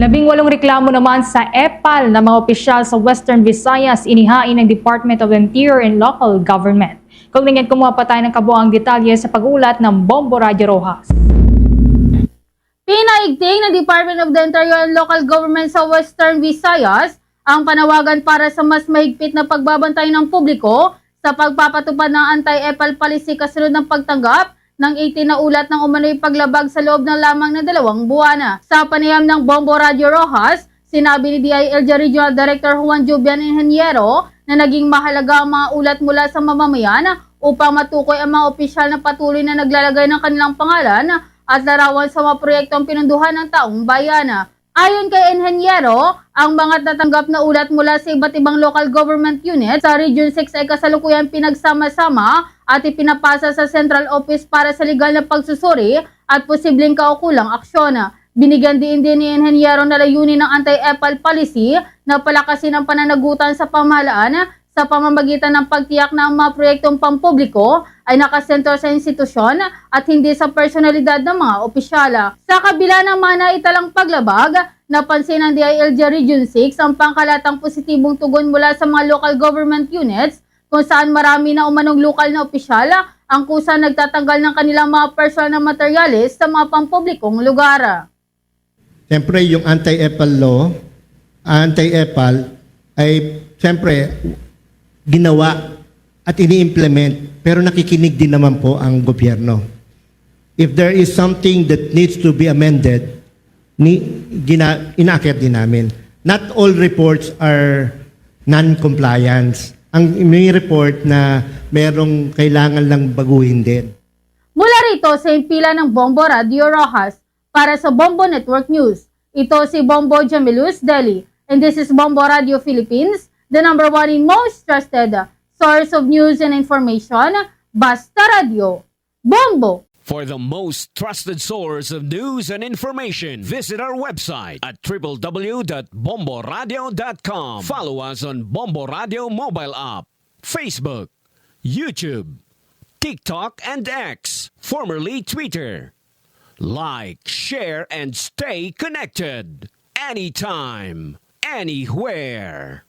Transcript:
18 reklamo naman sa EPAL na mga opisyal sa Western Visayas inihain ng Department of Interior and Local Government. Kaugnyan kumuha pa tayo ng kabuang detalye sa pag-ulat ng Bombo Radio Rojas. Pinaigting ng Department of the Interior and Local Government sa Western Visayas ang panawagan para sa mas mahigpit na pagbabantay ng publiko sa pagpapatupad ng anti-EPAL policy kasunod ng pagtanggap ng 18 na ulat ng umano'y paglabag sa loob ng lamang na 2 buwan. Sa panayam ng Bombo Radio Rojas, sinabi ni DILG Regional Director Juan Jubian Ingeniero na naging mahalaga ang mga ulat mula sa mamamayan upang matukoy ang mga opisyal na patuloy na naglalagay ng kanilang pangalan at larawan sa mga proyektong pinunduhan ng taong bayan. Ayon kay Ingeniero, ang mga natanggap na ulat mula sa iba't ibang local government units sa Region 6 ay kasalukuyan pinagsama-sama at ipinapasa sa Central Office para sa legal na pagsusuri at posibleng kaukulang aksyon. Binigyan din ni Ingeniero na layunin ng anti-EPAL policy na palakasin ang pananagutan sa pamahalaan sa pamamagitan ng pagtiyak na ang mga proyektong pampubliko ay nakasentro sa institusyon at hindi sa personalidad ng mga opisyala. Sa kabila ng mga naitalang paglabag, napansin ng DILG Region 6 ang pangkalatang positibong tugon mula sa mga local government units kung saan marami na umanong lokal na opisyala ang kusa nagtatanggal ng kanilang mga personal na materyales sa mga pampublikong lugar. Siyempre, yung anti-EPAL law, anti-EPAL ay siyempre ginawa at ini-implement pero nakikinig din naman po ang gobyerno. If there is something that needs to be amended, inaakyat din namin. Not all reports are non-compliance. Ang may report na merong kailangan lang baguhin din. Mula rito sa impila ng Bombo Radio Rojas para sa Bombo Network News. Ito si Bombo Jamilus Deli and this is Bombo Radio Philippines, the #1 in most trusted source of news and information, Basta Radio. Bombo! For the most trusted source of news and information, visit our website at www.bomboradio.com. Follow us on Bombo Radio mobile app, Facebook, YouTube, TikTok, and X, formerly Twitter. Like, share, and stay connected. Anytime, anywhere.